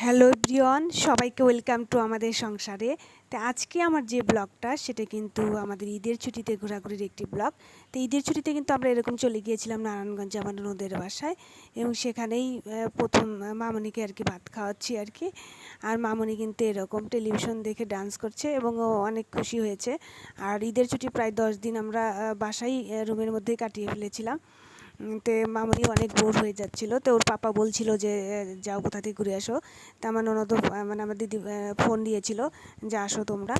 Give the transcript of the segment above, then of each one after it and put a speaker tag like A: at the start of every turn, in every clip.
A: Hello everyone, সবাইকে welcome to আমাদের সংসারে। তো আজকে আমার যে ব্লগটা সেটা কিন্তু আমাদের ঈদের ছুটিতে ঘোরাঘুরির একটি ব্লগ। তো ঈদের ছুটিতে কিন্তু আমরা এরকম চলে গিয়েছিলাম নারায়ণগঞ্জে আমার ননদের বাসায়, এবং সেখানেই প্রথম মামনিকে আর কি ভাত খাওয়াচ্ছি আর কি। আর মামনি কিন্তু এরকম টেলিভিশন দেখে ডান্স করছে এবং ও অনেক খুশি হয়েছে। আর ঈদের ছুটি প্রায় 10 দিন আমরা বাসায় রুমের মধ্যেই কাটিয়ে ফেলেছিলাম। তো মামনি অনেক বোর হয়ে যাচ্ছিল, তো ওর পাপা বলছিল যে যাও কোথা থেকে ঘুরে আসো। তো আমার ননদ মানে আমার দিদি ফোন দিয়েছিল যে আসো তোমরা।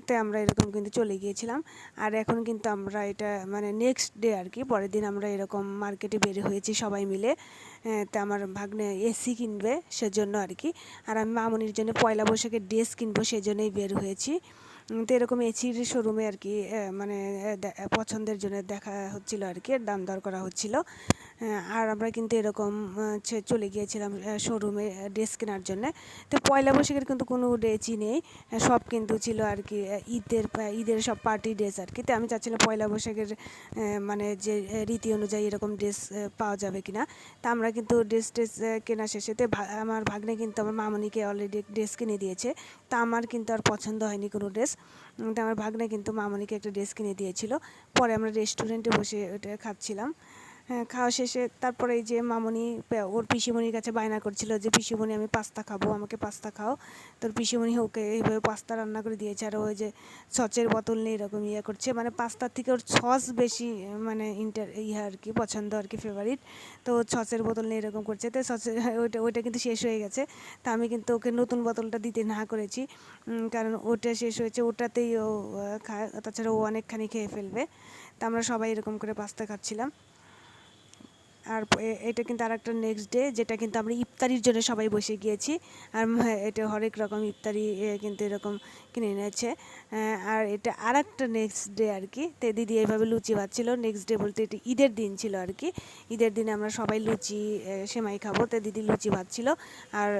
A: তো আমরা এরকম কিন্তু চলে গিয়েছিলাম। আর এখন কিন্তু আমরা এটা মানে নেক্সট ডে আর কি, পরের দিন আমরা এরকম মার্কেটে বের হয়েছি সবাই মিলে। তো আমার ভাগ্নে এসি কিনবে সেজন্য আর কি, আর আমি মামনির জন্য পয়লা বৈশাখের ড্রেস কিনবো সেজন্যই বের হয়েছি। তো এরকম এসির শোরুমে আর কি মানে পছন্দের জন্য দেখা হচ্ছিল আর কি, দাম দর করা হচ্ছিল। আর আমরা কিন্তু এরকম চলে গিয়েছিলাম শোরুমে ড্রেস কেনার জন্য। তো পয়লা বৈশাখের কিন্তু কোনো ড্রেসই নেই, সব কিন্তু ছিল আর কি ঈদের সব পার্টি ড্রেস আর কি। তো আমি চাচ্ছিলাম পয়লা বৈশাখের মানে যে রীতি অনুযায়ী এরকম ড্রেস পাওয়া যাবে কিনা। তা আমরা কিন্তু ড্রেস কেনা শেষে তো আমার ভাগ্নে কিন্তু আমার মামনিকে অলরেডি ড্রেস কিনে দিয়েছে। তা আমার কিন্তু আর পছন্দ হয়নি কোনো ড্রেস। তো আমার ভাগ্নে কিন্তু মামনিকে একটা ড্রেস কিনে দিয়েছিল। পরে আমরা রেস্টুরেন্টে বসে ওটা খাচ্ছিলাম। হ্যাঁ, খাওয়া শেষে তারপরে এই যে মামনি ওর পিসিমণির কাছে বায়না করছিল যে পিসিমণি আমি পাস্তা খাবো, আমাকে পাস্তা খাও। তোর পিসিমণি ওকে এইভাবে পাস্তা রান্না করে দিয়েছে। আর ওই যে সসের বোতল নিয়ে এরকম ইয়ে করছে, মানে পাস্তার থেকে ওর সস বেশি মানে আর কি পছন্দ আর কি, ফেভারিট। তো সসের বোতল নিয়ে এরকম করছে। তো সসের ওইটা কিন্তু শেষ হয়ে গেছে। তা আমি কিন্তু ওকে নতুন বোতলটা দিতে না করেছি, কারণ ওটা শেষ হয়েছে, ওটাতেই ও খায়, তাছাড়া ও অনেকখানি খেয়ে ফেলবে। তা আমরা সবাই এরকম করে পাস্তা খাচ্ছিলাম। আর এটা কিন্তু আরেকটা নেক্সট ডে, যেটা কিন্তু আমরা ইফতারির জন্য সবাই বসে গিয়েছি। আর এটা হরেক রকম ইফতারি কিন্তু এরকম কিনে এনেছে। আর এটা আরেকটা নেক্সট ডে আর কি। তো দিদি এইভাবে লুচি ভাজছিল, নেক্সট ডে বলতে এটা ঈদের দিন ছিল আর কি। ঈদের দিনে আমরা সবাই লুচি সেমাই খাবো, তো দিদি লুচি ভাজছিল। আর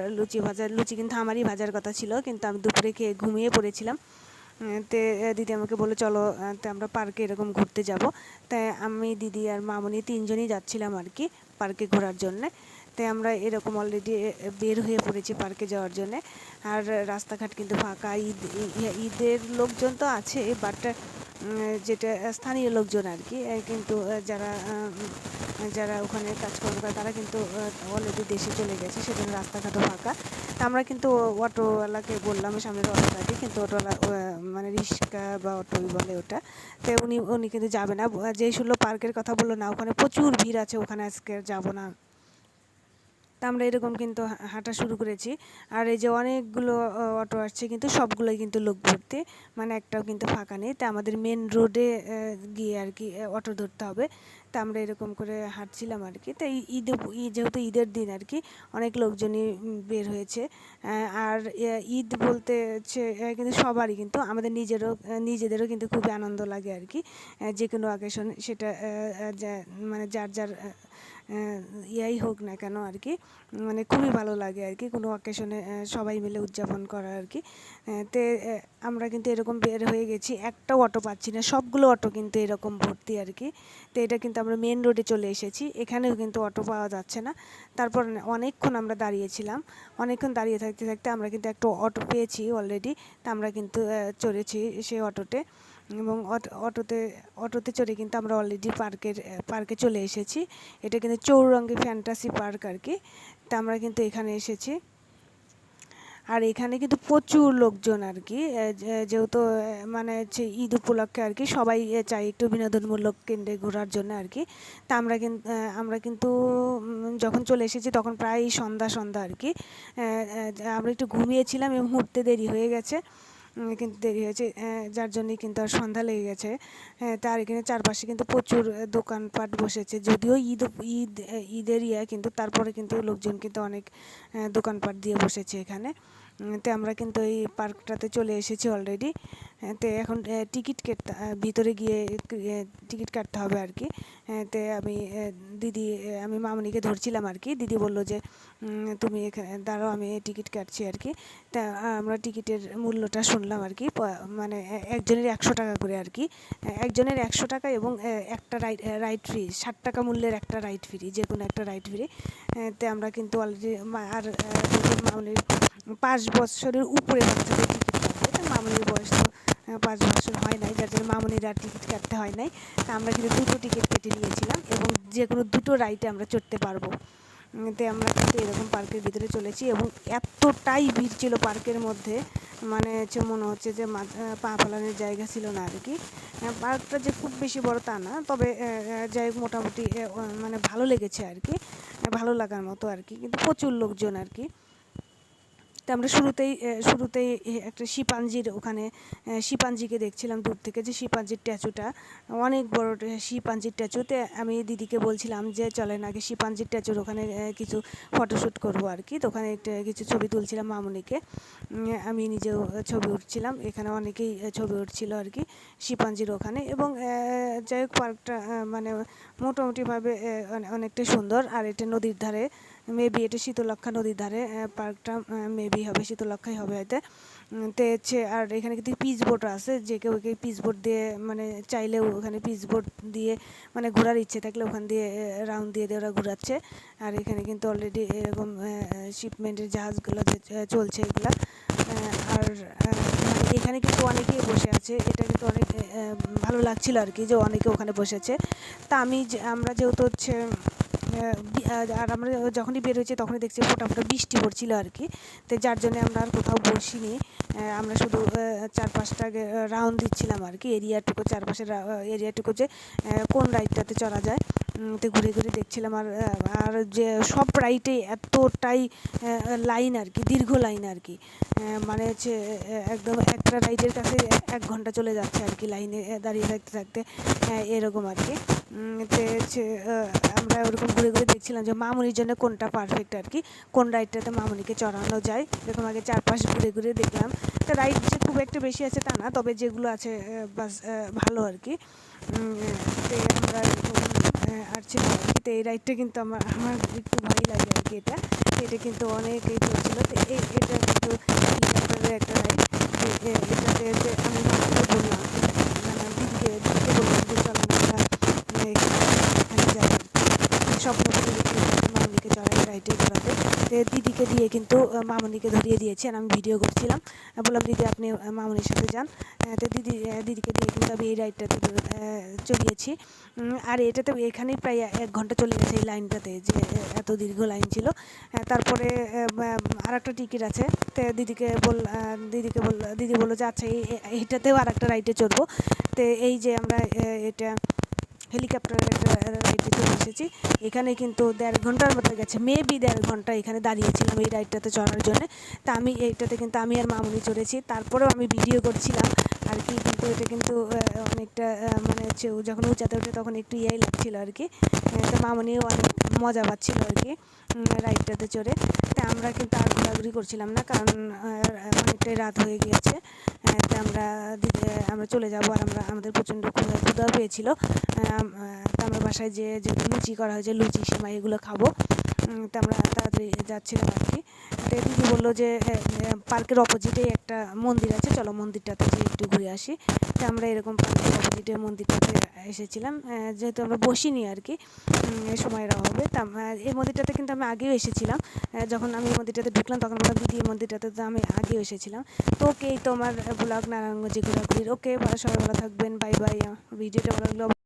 A: লুচি কিন্তু আমারই ভাজার কথা ছিল, কিন্তু আমি দুপুরে খেয়ে ঘুমিয়ে পড়েছিলাম। তে দিদি আমাকে বললো চলো, তো আমরা পার্কে এরকম ঘুরতে যাব। তাই আমি, দিদি আর মামনি তিনজনই যাচ্ছিলাম আর কি পার্কে ঘোরার জন্যে। তাই আমরা এরকম অলরেডি বের হয়ে পড়েছি পার্কে যাওয়ার জন্যে। আর রাস্তাঘাট কিন্তু ফাঁকা। ঈদের লোকজন তো আছে, বাট যেটা স্থানীয় লোকজন আর কি, কিন্তু যারা যারা ওখানে কাজকর্ম করে তারা কিন্তু অলরেডি দেশে চলে গেছে, সেজন্য রাস্তাঘাটও ফাঁকা। তা আমরা কিন্তু অটোওয়ালাকে বললাম, সামনের অটোটাকে, কিন্তু অটোওয়ালা মানে রিক্সা বা অটোই বলে ওটা। তো উনি কিন্তু যাবে না, যেই শুনলো পার্কের কথা বললো না ওখানে প্রচুর ভিড় আছে, ওখানে আজকে যাব না। তা আমরা এরকম কিন্তু হাঁটা শুরু করেছি। আর এই যে অনেকগুলো অটো আসছে, কিন্তু সবগুলোই কিন্তু লোক ভর্তি, মানে একটাও কিন্তু ফাঁকা নেই। তা আমাদের মেন রোডে গিয়ে আর কি অটো ধরতে হবে। তা আমরা এরকম করে হাঁটছিলাম আর কি। তাই যেহেতু ঈদের দিন আর কি, অনেক লোকজনই বের হয়েছে। আর ঈদ বলতে হচ্ছে কিন্তু সবারই, কিন্তু আমাদের নিজেদেরও কিন্তু খুবই আনন্দ লাগে আর কি। যে কোনো অকেশন সেটা মানে যার যার ইয়াই হোক না কেন আর কি, মানে খুবই ভালো লাগে আর কি কোনো অকেশনে সবাই মিলে উদযাপন করা আর কি। তে আমরা কিন্তু এরকম বের হয়ে গেছি, একটাও অটো পাচ্ছি না, সবগুলো অটো কিন্তু এরকম ভর্তি আর কি। তো এটা কিন্তু আমরা মেন রোডে চলে এসেছি, এখানেও কিন্তু অটো পাওয়া যাচ্ছে না। তারপর অনেকক্ষণ আমরা দাঁড়িয়েছিলাম, অনেকক্ষণ দাঁড়িয়ে থাকতে থাকতে আমরা কিন্তু একটা অটো পেয়েছি অলরেডি। তা আমরা কিন্তু চড়েছি সেই অটোতে, এবং অটোতে চড়ে কিন্তু আমরা অলরেডি পার্কে চলে এসেছি। এটা কিন্তু চৌরঙ্গি ফ্যান্টাসি পার্ক আর কি। তা আমরা কিন্তু এখানে এসেছি। আর এখানে কিন্তু প্রচুর লোকজন আর কি, যেহেতু মানে হচ্ছে ঈদ উপলক্ষে আর কি, সবাই চাই একটু বিনোদনমূলক কেন্দ্রে ঘোরার জন্য আর কি। তা আমরা কিন্তু যখন চলে এসেছি তখন প্রায় সন্ধ্যা সন্ধ্যা আর কি। আমরা একটু ঘুমিয়েছিলাম এবং উঠতে দেরি হয়ে গেছে, কিন্তু দেরি হয়েছে, যার জন্যই কিন্তু আর সন্ধ্যা লেগে গেছে। তার এখানে চারপাশে কিন্তু প্রচুর দোকানপাট বসেছে, যদিও ঈদের ইয়া, কিন্তু তারপরে কিন্তু লোকজন কিন্তু অনেক দোকানপাট দিয়ে বসেছে এখানে। তো আমরা কিন্তু এই পার্কটাতে চলে এসেছি অলরেডি। তো এখন টিকিট কাটতে, ভিতরে গিয়ে টিকিট কাটতে হবে আর কি। তো আমি মামনিকে ধরছিলাম আর কি। দিদি বললো যে তুমি এখানে দাঁড়াও, আমি টিকিট কাটছি আর কি। তা আমরা টিকিটের মূল্যটা শুনলাম আর কি, মানে একজনের 100 টাকা করে আর কি। একজনের 100 টাকা, এবং একটা রাইড ফ্রি, 60 টাকা মূল্যের একটা রাইড ফ্রি, যে কোনো একটা রাইড ফ্রি। তে আমরা কিন্তু অলরেডি আর মামুনির 5 বছরের উপরে বাচ্চাদের টিকিট কাটবে। তো মামুনির বয়স তো 5 বছর হয় নাই, যার জন্য মামুনির আর টিকিট কাটতে হয় নাই। তা আমরা কিন্তু 2টো টিকিট কেটে নিয়েছিলাম এবং যে কোনো 2টো রাইডে আমরা চড়তে পারবো। তে আমরা কিন্তু এরকম পার্কের ভিতরে চলেছি এবং এতটাই ভিড় ছিল পার্কের মধ্যে, মানে হচ্ছে মনে হচ্ছে যে পা ফেলানোর জায়গা ছিল না আর কি। পার্কটা যে খুব বেশি বড় তা না, তবে যাই হোক মোটামুটি মানে ভালো লেগেছে আর কি, ভালো লাগার মতো আর কি, কিন্তু প্রচুর লোকজন আর কি। তো আমরা শুরুতেই একটা শিম্পাঞ্জির ওখানে শিম্পাঞ্জিকে দেখছিলাম দূর থেকে, যে শিম্পাঞ্জির স্ট্যাচুটা অনেক বড় শিম্পাঞ্জির স্ট্যাচুতে আমি দিদিকে বলছিলাম যে চলেন আগে শিম্পাঞ্জির স্ট্যাচুর ওখানে কিছু ফটোশ্যুট করবো আর কি। তো ওখানে কিছু ছবি তুলছিলাম মামুনিকে, আমি নিজেও ছবি উঠছিলাম, এখানে অনেকেই ছবি উঠছিল আর কি শিম্পাঞ্জির ওখানে। এবং যাই হোক পার্কটা মানে মোটামুটিভাবে অনেকটা সুন্দর। আর এটা নদীর ধারে, মেবি এটা শীতলক্ষ্যা নদীর ধারে পার্কটা, মেবি হবে শীতলক্ষ্যাই হবে হয়তো। তো হচ্ছে আর এখানে কিন্তু পিচ বোট আছে, যে কেউ পিচ বোট দিয়ে মানে চাইলেও ওখানে পিচ বোট দিয়ে মানে ঘোরার ইচ্ছে থাকলে ওখান দিয়ে রাউন্ড দিয়ে ওরা ঘোরাচ্ছে। আর এখানে কিন্তু অলরেডি এরকম শিপমেন্টের জাহাজগুলো যে চলছে এগুলা। আর মানে এখানে কিন্তু অনেকেই বসে আছে, এটা কিন্তু অনেক ভালো লাগছিল আর কি যে অনেকে ওখানে বসেছে। তা আমরা যেহেতু হচ্ছে আর আমরা যখনই বের হয়েছি তখনই দেখছি ফোঁটা ফোঁটা বৃষ্টি পড়ছিল আর কি। তো যার জন্য আমরা আর কোথাও বসিনি, আমরা শুধু 4-5টা রাউন্ড দিচ্ছিলাম আর কি, এরিয়াটুকু চারপাশের এরিয়াটুকু যে কোন রাইডটাতে চড়া যায় তো ঘুরে ঘুরে দেখছিলাম। আর যে সব রাইডে এতটাই লাইন আর কি, দীর্ঘ লাইন আর কি, মানে হচ্ছে একদম একটা রাইডের কাছে 1 ঘন্টা চলে যাচ্ছে আর কি লাইনে দাঁড়িয়ে থাকতে থাকতে, এরকম আর কি। তো হচ্ছে আমরা ওরকম ঘুরে ঘুরে দেখছিলাম যে মামুনির জন্য কোনটা পারফেক্ট আর কি, কোন রাইডটাতে মামুনিকে চড়ানো যায়। এরকম আগে 4-5 ঘুরে ঘুরে দেখলাম। তো রাইড যে খুব একটা বেশি আছে তা না, তবে যেগুলো আছে বাস ভালো আর কি। তো আমরা আসছিলাম আর কি। তো এই রাইডটা কিন্তু আমার একটু ভয় লাগে আর কি, এটা কিন্তু অনেকেই চলছিল। তো এটা কিন্তু হেলিকপ্টারের একটা রাইড। এটাতে আমি বললাম দিদিকে বললাম যে চলো আমরা এখানে যাই, স্বপ্ন করে মামুনিকে চড়াই রাইডে করাতে। তো দিদিকে দিয়ে কিন্তু মামুনিকে ধরিয়ে দিয়েছি, আর আমি ভিডিও করছিলাম, বললাম দিদি আপনি মামুনির সাথে যান। তো দিদিকে দিয়ে কিন্তু আমি এই রাইডটাতে চড়িয়েছি। আর এটাতে এখানেই প্রায় 1 ঘন্টা চলে গেছে এই লাইনটাতে, যে এত দীর্ঘ লাইন ছিল। তারপরে আর একটা টিকিট আছে। তো দিদি বললো যে আচ্ছা এইটাতেও আর একটা রাইডে চড়বো। তো এই যে আমরা এটা হেলিকপ্টারের একটা রাইডে চলে এসেছি। এখানে কিন্তু 1.5 ঘন্টার মতো গেছে, মেবি 1.5 ঘন্টা এখানে দাঁড়িয়েছিলাম এই রাইডটাতে চড়ার জন্য। তা আমি এইটাতে কিন্তু আমি আর মামুনি চড়েছি, তারপরেও আমি ভিডিও করছিলাম আর কি। কিন্তু এটা কিন্তু অনেকটা মানে হচ্ছে যখন উঁচাতে ওঠে তখন একটু ইয়েই লাগছিল আর কি। তো মামুনিও অনেক মজা পাচ্ছিল আর কি রাইডটাতে চড়ে। তা আমরা কিন্তু আর ঘোরাঘুরি করছিলাম না, কারণ অনেকটাই রাত হয়ে গিয়েছে। তো আমরা চলে যাবো। আর আমাদের প্রচণ্ড ক্ষুধাও পেয়েছিল। তো আমরা বাসায় যে লুচি করা হয়েছে, লুচি সেমাই এগুলো খাবো। তো আমরা তাড়াতাড়ি যাচ্ছিলাম আর কি। তো দিদি বললো যে পার্কের অপোজিটেই একটা মন্দির আছে, চলো মন্দিরটাতে যে একটু ঘুরে আসি। তো আমরা এরকম পার্কের অপোজিটে মন্দিরটাতে এসেছিলাম, যেহেতু আমরা বসিনি আর কি, সময়ের অভাবে। তা এই মন্দিরটাতে কিন্তু আমি আগেও এসেছিলাম, যখন আমি এই মন্দিরটাতে ঢুকলাম তখন বললাম দিদি এই মন্দিরটাতে তো আমি আগেও এসেছিলাম। তো ওকে, এই তো আমার ব্লগ নারায়ণগঞ্জে ঘোরাঘুরির। ওকে, সবাই ভালো থাকবেন, বাই বাই। ভিডিওটা ভালো লাগলো